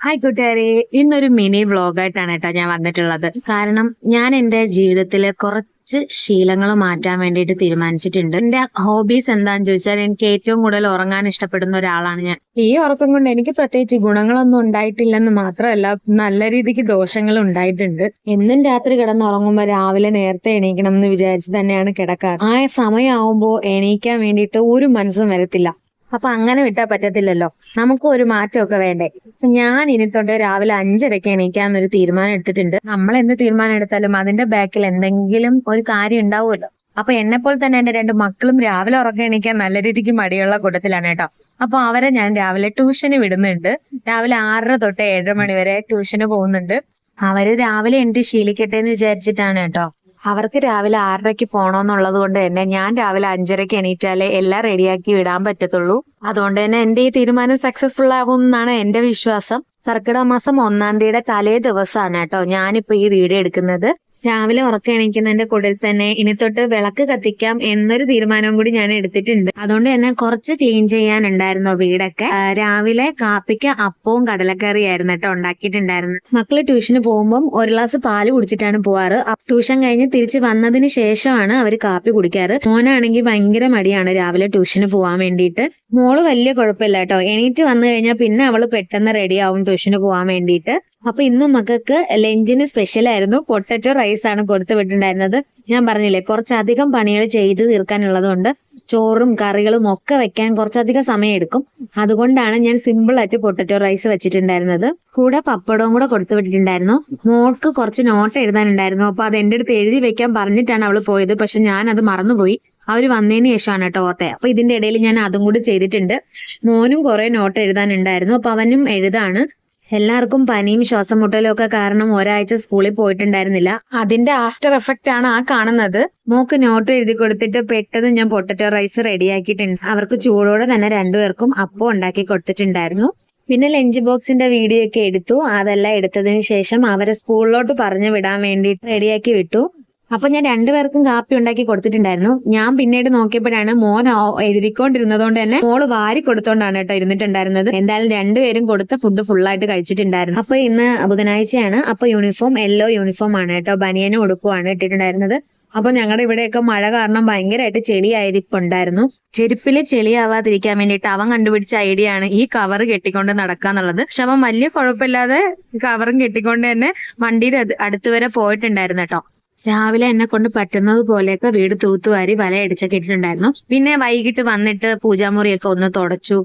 Hi കൂട്ടുകാരെ, ഇന്നൊരു mini വ്ളോഗായിട്ടാണ് കേട്ടോ ഞാൻ വന്നിട്ടുള്ളത്. കാരണം ഞാൻ എന്റെ ജീവിതത്തില് കുറച്ച് ശീലങ്ങൾ മാറ്റാൻ വേണ്ടിയിട്ട് തീരുമാനിച്ചിട്ടുണ്ട്. എന്റെ ഹോബീസ് എന്താന്ന് ചോദിച്ചാൽ എനിക്ക് ഏറ്റവും കൂടുതൽ ഉറങ്ങാൻ ഇഷ്ടപ്പെടുന്ന ഒരാളാണ് ഞാൻ. ഈ ഉറക്കം കൊണ്ട് എനിക്ക് പ്രത്യേകിച്ച് ഗുണങ്ങളൊന്നും ഉണ്ടായിട്ടില്ലെന്ന് മാത്രമല്ല, നല്ല രീതിക്ക് ദോഷങ്ങളും ഉണ്ടായിട്ടുണ്ട്. എന്നും രാത്രി കിടന്നുറങ്ങുമ്പോൾ രാവിലെ നേരത്തെ എണീക്കണം എന്ന് വിചാരിച്ച് തന്നെയാണ് കിടക്കാറ്. ആ സമയമാവുമ്പോൾ എണീക്കാൻ വേണ്ടിയിട്ട് ഒരു മനസ്സും വരത്തില്ല. അപ്പൊ അങ്ങനെ വിട്ടാൽ പറ്റത്തില്ലല്ലോ, നമുക്കും ഒരു മാറ്റമൊക്കെ വേണ്ടേ. ഞാൻ ഇനി തൊട്ട് രാവിലെ 5:30 എണീക്കാന്നൊരു തീരുമാനം എടുത്തിട്ടുണ്ട്. നമ്മൾ എന്ത് തീരുമാനം എടുത്താലും അതിന്റെ ബാക്കിൽ എന്തെങ്കിലും ഒരു കാര്യം ഉണ്ടാവുമല്ലോ. അപ്പൊ എന്നെപ്പോൾ തന്നെ എന്റെ 2 മക്കളും രാവിലെ ഉറക്കം എണീക്കാൻ നല്ല രീതിക്ക് മടിയുള്ള കൂട്ടത്തിലാണ് കേട്ടോ. അപ്പൊ അവരെ ഞാൻ രാവിലെ ട്യൂഷന് വിടുന്നുണ്ട്. രാവിലെ 6:30 തൊട്ട് 7 മണി വരെ ട്യൂഷന് പോകുന്നുണ്ട്. അവര് രാവിലെ എണീറ്റ് ശീലിക്കട്ടെ എന്ന് വിചാരിച്ചിട്ടാണ് കേട്ടോ. അവർക്ക് രാവിലെ 6:30 പോണോന്നുള്ളത് കൊണ്ട് തന്നെ ഞാൻ രാവിലെ 5:30 എണീറ്റാലേ എല്ലാം റെഡിയാക്കി വിടാൻ പറ്റത്തുള്ളൂ. അതുകൊണ്ട് തന്നെ എന്റെ ഈ തീരുമാനം സക്സസ്ഫുൾ ആവും എന്നാണ് എന്റെ വിശ്വാസം. കർക്കിടക മാസം 1-ാം തീയതിയുടെ തലേ ദിവസമാണ് കേട്ടോ ഞാനിപ്പോ ഈ വീഡിയോ എടുക്കുന്നത്. രാവിലെ ഉറക്കം എണീക്കുന്നതിന്റെ കൂടെ തന്നെ ഇനി തൊട്ട് വിളക്ക് കത്തിക്കാം എന്നൊരു തീരുമാനവും കൂടി ഞാൻ എടുത്തിട്ടുണ്ട്. അതുകൊണ്ട് തന്നെ കുറച്ച് ക്ലീൻ ചെയ്യാനുണ്ടായിരുന്നു വീടൊക്കെ. രാവിലെ കാപ്പിക്ക് അപ്പവും കടലക്കറിയായിരുന്നു കേട്ടോ ഉണ്ടാക്കിയിട്ടുണ്ടായിരുന്നു. മക്കള് ട്യൂഷന് പോകുമ്പോൾ 1 ഗ്ലാസ് പാല് കുടിച്ചിട്ടാണ് പോവാറ്. ട്യൂഷൻ കഴിഞ്ഞ് തിരിച്ച് വന്നതിന് ശേഷമാണ് അവര് കാപ്പി കുടിക്കാറ്. മോനാണെങ്കിൽ ഭയങ്കര മടിയാണ് രാവിലെ ട്യൂഷന് പോവാൻ വേണ്ടിയിട്ട്. മോള് വലിയ കുഴപ്പമില്ല കേട്ടോ, എണീറ്റ് വന്നു കഴിഞ്ഞാൽ പിന്നെ അവള് പെട്ടെന്ന് റെഡി ആവും ട്യൂഷന് പോവാൻ വേണ്ടിയിട്ട്. അപ്പൊ ഇന്നും മക്കൾക്ക് ലഞ്ചിന് സ്പെഷ്യൽ ആയിരുന്നു. പൊട്ടറ്റോ റൈസ് ആണ് കൊടുത്തു വിട്ടിട്ടുണ്ടായിരുന്നത്. ഞാൻ പറഞ്ഞില്ലേ, കുറച്ചധികം പണികൾ ചെയ്ത് തീർക്കാനുള്ളത് കൊണ്ട് ചോറും കറികളും ഒക്കെ വെക്കാൻ കുറച്ചധികം സമയം എടുക്കും. അതുകൊണ്ടാണ് ഞാൻ സിമ്പിൾ ആയിട്ട് പൊട്ടറ്റോ റൈസ് വെച്ചിട്ടുണ്ടായിരുന്നത്. കൂടെ പപ്പടവും കൂടെ കൊടുത്തു വിട്ടിട്ടുണ്ടായിരുന്നു. മോൾക്ക് കുറച്ച് നോട്ട് എഴുതാനുണ്ടായിരുന്നു. അപ്പൊ അത് എന്റെ അടുത്ത് എഴുതി വെക്കാൻ പറഞ്ഞിട്ടാണ് അവള് പോയത്. പക്ഷെ ഞാൻ അത് മറന്നുപോയി. അവര് വന്നതിന് ശേഷമാണ് കേട്ടോ ഓർത്തെ. അപ്പൊ ഇതിന്റെ ഇടയിൽ ഞാൻ അതും കൂടി ചെയ്തിട്ടുണ്ട്. മോനും കുറെ നോട്ട് എഴുതാനുണ്ടായിരുന്നു. അപ്പൊ അവനും എഴുതാണ്. എല്ലാവർക്കും പനിയും ശ്വാസം മുട്ടലും ഒക്കെ കാരണം ഒരാഴ്ച സ്കൂളിൽ പോയിട്ടുണ്ടായിരുന്നില്ല. അതിന്റെ ആഫ്റ്റർ എഫക്റ്റ് ആണ് ആ കാണുന്നത്. മോക്ക് നോട്ട് എഴുതി കൊടുത്തിട്ട് പെട്ടെന്ന് ഞാൻ പൊട്ടറ്റോ റൈസ് റെഡിയാക്കിയിട്ടുണ്ട്. അവർക്ക് ചൂടോടെ തന്നെ 2 പേർക്കും അപ്പം ഉണ്ടാക്കി കൊടുത്തിട്ടുണ്ടായിരുന്നു. പിന്നെ ലഞ്ച് ബോക്സിന്റെ വീഡിയോ ഒക്കെ എടുത്തു. അതെല്ലാം എടുത്തതിന് ശേഷം അവരെ സ്കൂളിലോട്ട് പറഞ്ഞു വിടാൻ വേണ്ടിയിട്ട് റെഡിയാക്കി വിട്ടു. അപ്പൊ ഞാൻ 2 പേർക്കും കാപ്പി ഉണ്ടാക്കി കൊടുത്തിട്ടുണ്ടായിരുന്നു. ഞാൻ പിന്നീട് നോക്കിയപ്പോഴാണ് മോൻ എഴുതിക്കൊണ്ടിരുന്നത് കൊണ്ട് തന്നെ മോള് വാരി കൊടുത്തോണ്ടാണ് കേട്ടോ ഇരുന്നിട്ടുണ്ടായിരുന്നത്. എന്തായാലും 2 പേരും കൊടുത്ത ഫുഡ് ഫുള്ളായിട്ട് കഴിച്ചിട്ടുണ്ടായിരുന്നു. അപ്പൊ ഇന്ന് ബുധനാഴ്ചയാണ്. അപ്പൊ യൂണിഫോം യെല്ലോ യൂണിഫോം ആണ് കേട്ടോ, ബനിയനും ഉടുപ്പുമാണ് ഇട്ടിട്ടുണ്ടായിരുന്നത്. അപ്പൊ ഞങ്ങളുടെ ഇവിടെയൊക്കെ മഴ കാരണം ഭയങ്കരമായിട്ട് ചെളിയായിരിപ്പുണ്ടായിരുന്നു. ചെരുപ്പില് ചെളിയാവാതിരിക്കാൻ വേണ്ടിയിട്ട് അവൻ കണ്ടുപിടിച്ച ഐഡിയ ആണ് ഈ കവർ കെട്ടിക്കൊണ്ട് നടക്കാന്നുള്ളത്. പക്ഷെ അവൻ വലിയ കുഴപ്പമില്ലാതെ കവറും കെട്ടിക്കൊണ്ട് തന്നെ വണ്ടിയുടെ അടുത്ത് വരെ പോയിട്ടുണ്ടായിരുന്നു കേട്ടോ. രാവിലെ എന്നെ കൊണ്ട് പറ്റുന്നത് പോലെയൊക്കെ വീട് തൂത്തുവാരി വലയടിച്ചൊക്കെ ഇട്ടിട്ടുണ്ടായിരുന്നു. പിന്നെ വൈകിട്ട് വന്നിട്ട് പൂജാമുറിയൊക്കെ ഒന്ന് തുടച്ചു.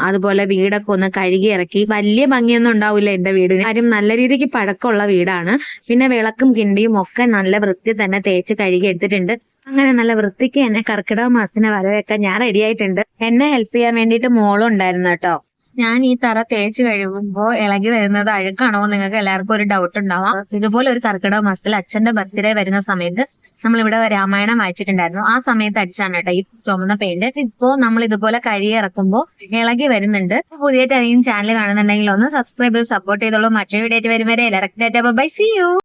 അതുപോലെ വീടൊക്കെ ഒന്ന് കഴുകി ഇറക്കി. വലിയ ഭംഗിയൊന്നും ഉണ്ടാവില്ല എന്റെ വീടിന്, കാര്യം നല്ല രീതിക്ക് പഴക്കമുള്ള വീടാണ്. പിന്നെ വിളക്കും കിണ്ടിയും ഒക്കെ നല്ല വൃത്തി തന്നെ തേച്ച് കഴുകി എടുത്തിട്ടുണ്ട്. അങ്ങനെ നല്ല വൃത്തിക്ക് എന്നെ കർക്കിടക മാസത്തിന് വരവേക്കാൻ ഞാൻ റെഡി ആയിട്ടുണ്ട്. എന്നെ ഹെൽപ്പ് ചെയ്യാൻ വേണ്ടിയിട്ട് മോളും ഉണ്ടായിരുന്നു കേട്ടോ. ഞാൻ ഈ തറ തേച്ച് കഴുകുമ്പോൾ ഇളകി വരുന്നത് അഴുക്കാണോ നിങ്ങൾക്ക് എല്ലാവർക്കും ഒരു ഡൗട്ട് ഉണ്ടാവാം. ഇതുപോലെ ഒരു കർക്കിടക മാസത്തിൽ അച്ഛന്റെ ബർത്ത്ഡേ വരുന്ന സമയത്ത് നമ്മളിവിടെ രാമായണം വായിച്ചിട്ടുണ്ടായിരുന്നു. ആ സമയത്ത് അടിച്ചാണ് കേട്ടോ ഈ ചുമന്ന പെയിന്റ്. ഇപ്പോ നമ്മൾ ഇതുപോലെ കഴുകി ഇറക്കുമ്പോൾ ഇളകി വരുന്നുണ്ട്. പുതിയ ചാനൽ കാണുന്നുണ്ടെങ്കിൽ ഒന്ന് സബ്സ്ക്രൈബ് ചെയ്ത് സപ്പോർട്ട് ചെയ്തോളൂ. മറ്റൊരു വീഡിയോ ആയിട്ട് വരും വരെ എല്ലാവർക്കും ബൈ, സീ യു.